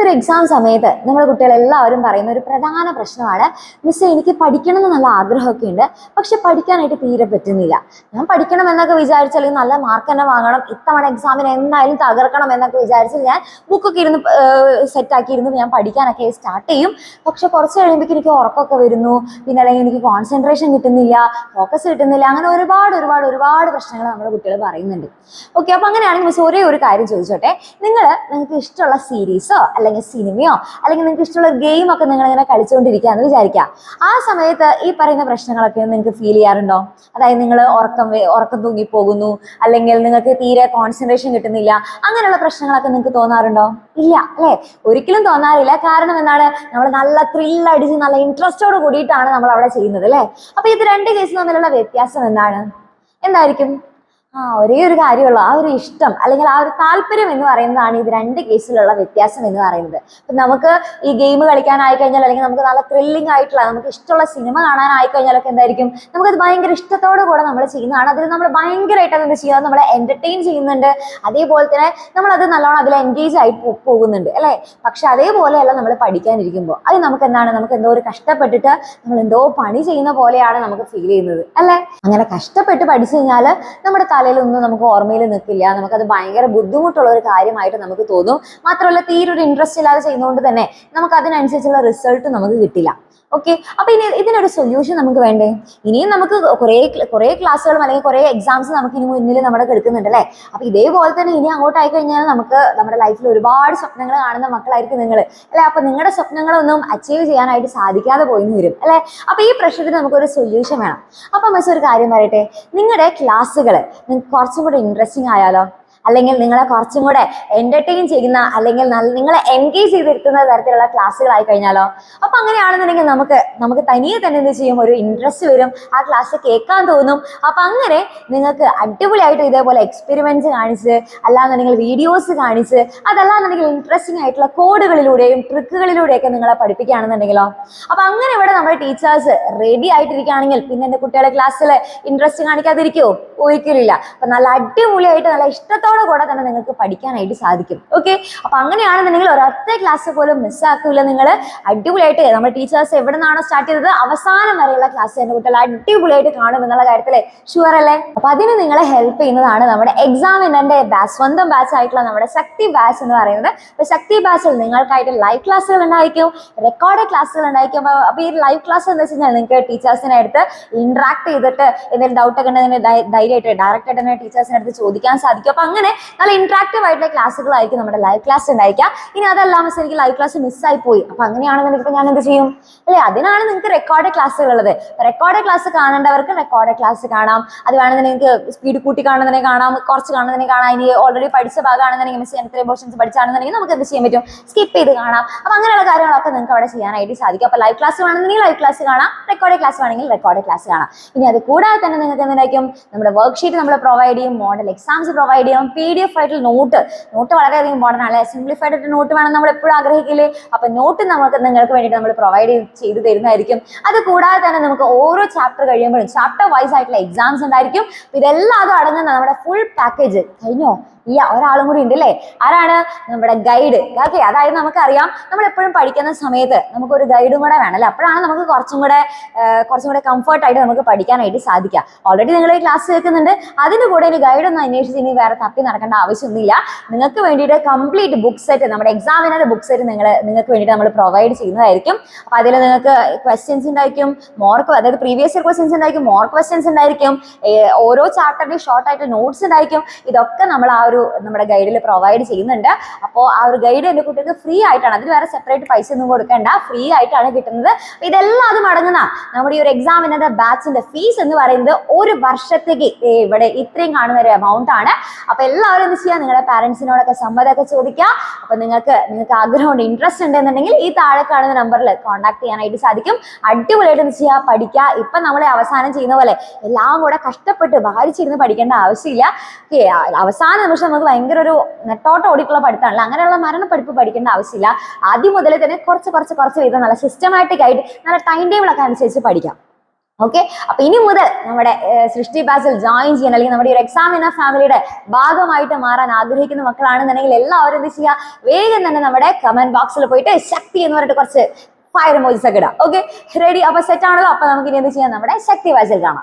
ഒരു എക്സാം സമയത്ത് നമ്മുടെ കുട്ടികളെല്ലാവരും പറയുന്ന ഒരു പ്രധാന പ്രശ്നമാണ്, മിസ്സേ എനിക്ക് പഠിക്കണം എന്ന് നല്ല ആഗ്രഹമൊക്കെ ഉണ്ട്, പക്ഷെ പഠിക്കാനായിട്ട് തീരെ പറ്റുന്നില്ല. ഞാൻ പഠിക്കണം എന്നൊക്കെ വിചാരിച്ചാൽ നല്ല മാർക്ക് തന്നെ വാങ്ങണം, ഇത്തവണ എക്സാമിന് എന്തായാലും തകർക്കണം എന്നൊക്കെ വിചാരിച്ചാൽ ഞാൻ ബുക്കൊക്കെ ഇരുന്ന് സെറ്റാക്കിയിരുന്നു ഞാൻ പഠിക്കാനൊക്കെ സ്റ്റാർട്ട് ചെയ്യും. പക്ഷെ കുറച്ച് കഴിയുമ്പോഴേക്കും എനിക്ക് ഉറക്കമൊക്കെ വരുന്നു, പിന്നെ അല്ലെങ്കിൽ എനിക്ക് കോൺസെൻട്രേഷൻ കിട്ടുന്നില്ല, ഫോക്കസ് കിട്ടുന്നില്ല, അങ്ങനെ ഒരുപാട് ഒരുപാട് ഒരുപാട് പ്രശ്നങ്ങൾ നമ്മുടെ കുട്ടികൾ പറയുന്നുണ്ട്. ഓക്കെ, അപ്പൊ അങ്ങനെയാണെങ്കിൽ മിസ് ഒരേ ഒരു കാര്യം ചോദിച്ചോട്ടെ, നിങ്ങൾക്ക് ഇഷ്ടമുള്ള സീരീസോ അല്ലെങ്കിൽ സിനിമയോ അല്ലെങ്കിൽ നിങ്ങൾക്ക് ഇഷ്ടമുള്ള ഗെയിം ഒക്കെ നിങ്ങൾ ഇങ്ങനെ കളിച്ചുകൊണ്ടിരിക്കുകയെന്ന് വിചാരിക്കാം. ആ സമയത്ത് ഈ പറയുന്ന പ്രശ്നങ്ങളൊക്കെ നിങ്ങൾക്ക് ഫീൽ ചെയ്യാറുണ്ടോ? അതായത് നിങ്ങൾ ഉറക്കം തൂങ്ങിപ്പോകുന്നു, അല്ലെങ്കിൽ നിങ്ങൾക്ക് തീരെ കോൺസെൻട്രേഷൻ കിട്ടുന്നില്ല, അങ്ങനെയുള്ള പ്രശ്നങ്ങളൊക്കെ നിങ്ങൾക്ക് തോന്നാറുണ്ടോ? ഇല്ല അല്ലെ, ഒരിക്കലും തോന്നാറില്ല. കാരണം എന്താണ്, നമ്മൾ നല്ല ത്രില്ലടിച്ച് നല്ല ഇൻട്രസ്റ്റോട് കൂടിയിട്ടാണ് നമ്മൾ അവിടെ ചെയ്യുന്നത് അല്ലെ. അപ്പൊ ഇത് രണ്ട് കേസ് തമ്മിലുള്ള വ്യത്യാസം എന്തായിരിക്കും? ഒരേ ഒരു കാര്യമുള്ളൂ, ആ ഒരു ഇഷ്ടം അല്ലെങ്കിൽ ആ ഒരു താല്പര്യം എന്ന് പറയുന്നതാണ് ഇത് രണ്ട് കേസിലുള്ള വ്യത്യാസം എന്ന് പറയുന്നത്. ഇപ്പൊ നമുക്ക് ഈ ഗെയിം കളിക്കാനായി കഴിഞ്ഞാൽ, അല്ലെങ്കിൽ നമുക്ക് നല്ല ത്രില്ലിംഗ് ആയിട്ടുള്ള നമുക്ക് ഇഷ്ടമുള്ള സിനിമ കാണാനായി കഴിഞ്ഞാലൊക്കെ എന്തായിരിക്കും, നമുക്കത് ഭയങ്കര ഇഷ്ടത്തോടു കൂടെ നമ്മൾ ചെയ്യുന്നതാണ്. അതിൽ നമ്മൾ ഭയങ്കരമായിട്ട് അതെന്ത് ചെയ്യുക, നമ്മളെ എന്റർടൈൻ ചെയ്യുന്നുണ്ട്, അതേപോലെ തന്നെ നമ്മൾ അത് നല്ലോണം അതിൽ എൻഗേജ് ആയിട്ട് പോകുന്നുണ്ട് അല്ലെ. പക്ഷെ അതേപോലെയല്ല നമ്മൾ പഠിക്കാനിരിക്കുമ്പോൾ അത് നമുക്ക് എന്താണ്, നമുക്ക് എന്തോ ഒരു കഷ്ടപ്പെട്ടിട്ട് നമ്മൾ എന്തോ പണി ചെയ്യുന്ന പോലെയാണ് നമുക്ക് ഫീൽ ചെയ്യുന്നത് അല്ലെ. അങ്ങനെ കഷ്ടപ്പെട്ട് പഠിച്ചു കഴിഞ്ഞാൽ നമ്മുടെ തലയിലൊന്നും നമുക്ക് ഓർമ്മയിൽ നിൽക്കില്ല, നമുക്കത് ഭയങ്കര ബുദ്ധിമുട്ടുള്ള ഒരു കാര്യമായിട്ട് നമുക്ക് തോന്നും. മാത്രമല്ല തീരെ ഒരു ഇൻട്രസ്റ്റ് ഇല്ലാതെ ചെയ്യുന്നതുകൊണ്ട് തന്നെ നമുക്ക് അതിനനുസരിച്ചുള്ള റിസൾട്ട് നമുക്ക് കിട്ടില്ല. ഓക്കെ, അപ്പൊ ഇനി ഇതിനൊരു സൊല്യൂഷൻ നമുക്ക് വേണ്ടേ? ഇനിയും നമുക്ക് കുറെ ക്ലാസ്സുകളും അല്ലെങ്കിൽ കുറെ എക്സാംസ് നമുക്ക് ഇനി മുന്നിൽ നമ്മുടെ കിടക്കുന്നുണ്ട് അല്ലെ. അപ്പൊ ഇതേപോലെ തന്നെ ഇനി അങ്ങോട്ടായി കഴിഞ്ഞാൽ നമുക്ക് നമ്മുടെ ലൈഫിൽ ഒരുപാട് സ്വപ്നങ്ങൾ കാണുന്ന മക്കളായിരിക്കും നിങ്ങൾ അല്ലെ. അപ്പൊ നിങ്ങളുടെ സ്വപ്നങ്ങളൊന്നും അച്ചീവ് ചെയ്യാനായിട്ട് സാധിക്കാതെ പോയിന്ന് വരും അല്ലെ. അപ്പൊ ഈ പ്രശ്നത്തിന് നമുക്കൊരു സൊല്യൂഷൻ വേണം. അപ്പൊ മിസ് ഒരു കാര്യം പറയട്ടെ, നിങ്ങളുടെ ക്ലാസ്സുകൾ നിങ്ങൾക്ക് കുറച്ചും കൂടെ ഇൻട്രസ്റ്റിംഗ് ആയാലോ, അല്ലെങ്കിൽ നിങ്ങളെ കുറച്ചും കൂടെ എന്റർടൈൻ ചെയ്യുന്ന അല്ലെങ്കിൽ നിങ്ങളെ എൻഗേജ് ചെയ്തിരുത്തുന്ന തരത്തിലുള്ള ക്ലാസ്സുകളായി കഴിഞ്ഞാലോ? അപ്പൊ അങ്ങനെയാണെന്നുണ്ടെങ്കിൽ നമുക്ക് തനിയെ തന്നെ എന്ത് ചെയ്യും, ഒരു ഇൻട്രസ്റ്റ് വരും, ആ ക്ലാസ് കേൾക്കാൻ തോന്നും. അപ്പൊ അങ്ങനെ നിങ്ങൾക്ക് അടിപൊളിയായിട്ട് ഇതേപോലെ എക്സ്പെരിമെന്റ്സ് കാണിച്ച്, അല്ലാന്നുണ്ടെങ്കിൽ വീഡിയോസ് കാണിച്ച്, അതല്ലാന്നുണ്ടെങ്കിൽ ഇൻട്രസ്റ്റിംഗ് ആയിട്ടുള്ള കോഡുകളിലൂടെയും ട്രിക്കുകളിലൂടെയൊക്കെ നിങ്ങളെ പഠിപ്പിക്കുകയാണെന്നുണ്ടെങ്കിലോ? അപ്പൊ അങ്ങനെ ഇവിടെ നമ്മുടെ ടീച്ചേഴ്സ് റെഡി ആയിട്ടിരിക്കുകയാണെങ്കിൽ പിന്നെ എന്റെ കുട്ടികളെ ക്ലാസ്സിൽ ഇൻട്രസ്റ്റ് കാണിക്കാതിരിക്കുമോ? ഒരിക്കലില്ല. അപ്പൊ നല്ല അടിപൊളിയായിട്ട് നല്ല ഇഷ്ടത്തോടെ കൂടെ തന്നെ നിങ്ങൾക്ക് പഠിക്കാനായിട്ട് സാധിക്കും. ഓക്കെ, അപ്പൊ അങ്ങനെയാണെന്നുണ്ടെങ്കിൽ ഒരൊറ്റ ക്ലാസ് പോലും മിസ്സാക്കൂല. നിങ്ങൾ അടിപൊളിയായിട്ട് നമ്മുടെ ടീച്ചേഴ്സ് എവിടെ നിന്നാണോ സ്റ്റാർട്ട് ചെയ്തത് അവസാനം വരെയുള്ള ക്ലാസ് എന്റെ കുട്ടികൾ അടിപൊളിയായിട്ട് കാണും എന്നുള്ള കാര്യത്തിലെ ഷുവർ അല്ലേ? അപ്പൊ അതിന് നിങ്ങളെ ഹെൽപ്പ് ചെയ്യുന്നതാണ് നമ്മുടെ എക്സാമിനറിന്റെ സ്വന്തം ബാച്ച് ആയിട്ടുള്ള നമ്മുടെ ശക്തി ബാച്ച് എന്ന് പറയുന്നത്. അപ്പൊ ശക്തി ബാച്ചിൽ നിങ്ങൾക്കായിട്ട് ലൈവ് ക്ലാസ്സുകൾ ഉണ്ടായിരിക്കും, റെക്കോർഡ് ക്ലാസ്സുകൾ ഉണ്ടായിരിക്കും. അപ്പൊ ഈ ലൈവ് ക്ലാസ് എന്ന് വെച്ച് കഴിഞ്ഞാൽ നിങ്ങൾക്ക് ടീച്ചേഴ്സിനെ അടുത്ത് ഇന്ററാക്ട് ചെയ്തിട്ട് എന്തെങ്കിലും ഡൗട്ട് ഒക്കെ ഉണ്ടെങ്കിൽ ധൈര്യമായിട്ട് ഡയറക്റ്റ് ആയിട്ട് തന്നെ ടീച്ചേഴ്സിനെ അടുത്ത് ചോദിക്കാൻ സാധിക്കും. അപ്പൊ അങ്ങനെ നല്ല ഇന്ററാക്റ്റീവ് ആയിട്ടുള്ള ക്ലാസ്സുകളായിരിക്കും നമ്മുടെ ലൈവ് ക്ലാസ് ഉണ്ടായിരിക്കുക. ഇനി അതല്ല മിസ് എനിക്ക് ലൈവ് ക്ലാസ് മിസ്സായി പോയി, അപ്പൊ അങ്ങനെയാണെന്നുണ്ടെങ്കിൽ ഇപ്പൊ ഞാൻ എന്ത് ചെയ്യും അല്ലെ, അതിനാണ് നിങ്ങൾക്ക് റെക്കോർഡ് ക്ലാസ്സുകൾ ഉള്ളത്. റെക്കോർഡ് ക്ലാസ് കാണേണ്ടവർക്ക് റെക്കോർഡ് ക്ലാസ് കാണാം. അത് വേണമെന്നുണ്ടെങ്കിൽ നിങ്ങൾക്ക് സ്പീഡ് കൂട്ടി കാണുന്നതിനെ കാണാം, കുറച്ച് കാണുന്നതിനെ കാണാം. ഇനി ഓൾറെഡി പഠിച്ച ഭാഗമാണെന്നുണ്ടെങ്കിൽ മിസ് ഇത്രയും പോർഷൻസ് പഠിച്ചാണെന്നുണ്ടെങ്കിൽ നമുക്ക് എന്ത് ചെയ്യാൻ പറ്റും, സ്കിപ്പ് ചെയ്ത് കാണാം. അപ്പൊ അങ്ങനെയുള്ള കാര്യങ്ങളൊക്കെ നിങ്ങൾക്ക് അവിടെ ചെയ്യാനായിട്ട് സാധിക്കും. അപ്പൊ ലൈവ് ക്ലാസ് വേണമെന്നുണ്ടെങ്കിൽ ലൈവ് ക്ലാസ് കാണാം, റെക്കോർഡ് ക്ലാസ് വേണമെങ്കിൽ റെക്കോർഡ് ക്ലാസ് കാണാം. ഇനി അത് കൂടാതെ തന്നെ നിങ്ങൾക്ക് എന്തായിരിക്കും, നമ്മുടെ വർക്ക്ഷീറ്റ് നമ്മൾ പ്രൊവൈഡ് ചെയ്യും, മോഡൽ എക്സാംസ് പ്രൊവൈഡ് ചെയ്യും, PDF ആയിട്ടുള്ള നോട്ട് വളരെയധികം ഇമ്പോർട്ടൻ്റ് ആണ്. സിംപ്ലിഫൈഡ് ആയിട്ട് നോട്ട് വേണം നമ്മൾ എപ്പോഴും ആഗ്രഹിക്കില്ലേ. അപ്പൊ നോട്ട് നിങ്ങൾക്ക് വേണ്ടിയിട്ട് നമ്മൾ പ്രൊവൈഡ് ചെയ്ത് തരുന്നതായിരിക്കും. അത് കൂടാതെ തന്നെ നമുക്ക് ഓരോ ചാപ്റ്റർ കഴിയുമ്പോഴും ചാപ്റ്റർ വൈസ് ആയിട്ടുള്ള എക്സാംസ് ഉണ്ടായിരിക്കും. ഇതെല്ലാം അടങ്ങുന്ന നമ്മുടെ ഫുൾ പാക്കേജ് കഴിഞ്ഞോ? ഇല്ല, ഒരാളും കൂടി ഉണ്ട് അല്ലേ. ആരാണ്? നമ്മുടെ ഗൈഡ്. ഓക്കെ, അതായത് നമുക്കറിയാം നമ്മൾ എപ്പോഴും പഠിക്കുന്ന സമയത്ത് നമുക്കൊരു ഗൈഡും കൂടെ വേണം അല്ലേ. അപ്പോഴാണ് നമുക്ക് കുറച്ചും കൂടെ കംഫർട്ടായിട്ട് നമുക്ക് പഠിക്കാനായിട്ട് സാധിക്കുക. ഓൾറെഡി നിങ്ങൾ ഈ ക്ലാസ് കേൾക്കുന്നുണ്ട്, അതിന് കൂടെ ഇനി ഗൈഡൊന്നും അന്വേഷിച്ച് ഇനി വേറെ തപ്പി നടക്കേണ്ട ആവശ്യമൊന്നുമില്ല. നിങ്ങൾക്ക് വേണ്ടിയിട്ട് കംപ്ലീറ്റ് ബുക്ക് സെറ്റ്, നമ്മുടെ എക്സാമിനർ ബുക്ക് സെറ്റ് നിങ്ങൾക്ക് വേണ്ടിയിട്ട് നമ്മൾ പ്രൊവൈഡ് ചെയ്യുന്നതായിരിക്കും. അപ്പൊ അതിൽ നിങ്ങൾക്ക് ക്വസ്റ്റ്യൻസ് ഉണ്ടായിരിക്കും, അതായത് പ്രീവിയസ് ഇയർ ക്വസ്റ്റ്യൻസ് ഉണ്ടായിരിക്കും, മോർ ക്വസ്റ്റ്യൻസ് ഉണ്ടായിരിക്കും, ഓരോ ചാപ്റ്ററിന്റെ ഷോർട്ട് ആയിട്ട് നോട്ട്സ് ഉണ്ടായിരിക്കും. ഇതൊക്കെ നമ്മൾ നമ്മുടെ ഗൈഡിൽ പ്രൊവൈഡ് ചെയ്യുന്നുണ്ട്. അപ്പോൾ ആ ഒരു ഗൈഡ് എൻ്റെ കുട്ടികൾക്ക് ഫ്രീ ആയിട്ടാണ്, അതിന് വേറെ സെപ്പറേറ്റ് പൈസ ഒന്നും കൊടുക്കേണ്ട, ഫ്രീ ആയിട്ടാണ് കിട്ടുന്നത്. ഇതെല്ലാം അതും അടങ്ങുന്ന നമ്മുടെ ഈ ഒരു എക്സാമിനറിന്റെ ബാച്ചിന്റെ ഫീസ് എന്ന് പറയുന്നത് ഒരു വർഷത്തേക്ക് ഇവിടെ ഇത്രയും കാണുന്ന ഒരു എമൗണ്ട് ആണ്. അപ്പൊ എല്ലാവരും എന്ത് ചെയ്യുക, നിങ്ങളുടെ പാരന്റ്സിനോടൊക്കെ സമ്മതമൊക്കെ ചോദിക്കുക. അപ്പൊ നിങ്ങൾക്ക് ആഗ്രഹമുണ്ട്, ഇൻട്രസ്റ്റ് ഉണ്ടെന്നുണ്ടെങ്കിൽ ഈ താഴെ കാണുന്ന നമ്പറിൽ കോൺടാക്ട് ചെയ്യാനായിട്ട് സാധിക്കും. അടിപൊളിയായിട്ട് എന്ത് ചെയ്യുക, പഠിക്കുക. ഇപ്പൊ നമ്മൾ അവസാനം ചെയ്യുന്ന പോലെ എല്ലാം കൂടെ കഷ്ടപ്പെട്ട് ഭാരിച്ചിരുന്ന് പഠിക്കേണ്ട ആവശ്യമില്ല. അവസാന നിമിഷം നമുക്ക് ഭയങ്കര ഒരു നെട്ടോട്ട് ഓടിക്കുള്ള പഠിത്തമാണല്ലോ, അങ്ങനെയുള്ള മരണപ്പഠിപ്പ് പഠിക്കേണ്ട ആവശ്യമില്ല. ആദ്യം മുതലേ തന്നെ കുറച്ച് വീതം നല്ല സിസ്റ്റമാറ്റിക് ആയിട്ട് നല്ല ടൈം ടേബിൾ ഒക്കെ അനുസരിച്ച് പഠിക്കാം. ഓക്കെ, അപ്പൊ ഇനി മുതൽ നമ്മുടെ സൃഷ്ടി ബാച്ചിൽ ജോയിൻ ചെയ്യാൻ അല്ലെങ്കിൽ നമ്മുടെ ഒരു എക്സാമിനർ ഫാമിലിയുടെ ഭാഗമായിട്ട് മാറാൻ ആഗ്രഹിക്കുന്ന മക്കളാണെന്നുണ്ടെങ്കിൽ എല്ലാവരും എന്ത് ചെയ്യുക, വേഗം തന്നെ നമ്മുടെ കമന്റ് ബോക്സിൽ പോയിട്ട് ശക്തി എന്ന് പറഞ്ഞിട്ട് കുറച്ച് ഫയർ ഇമോജിസ് ഒക്കെ ഇടാം. Okay, ready? അപ്പൊ സെറ്റ് ആണല്ലോ. അപ്പൊ നമുക്ക് ഇനി എന്ത് ചെയ്യാം, നമ്മുടെ ശക്തി ബാച്ചിൽ കാണാം.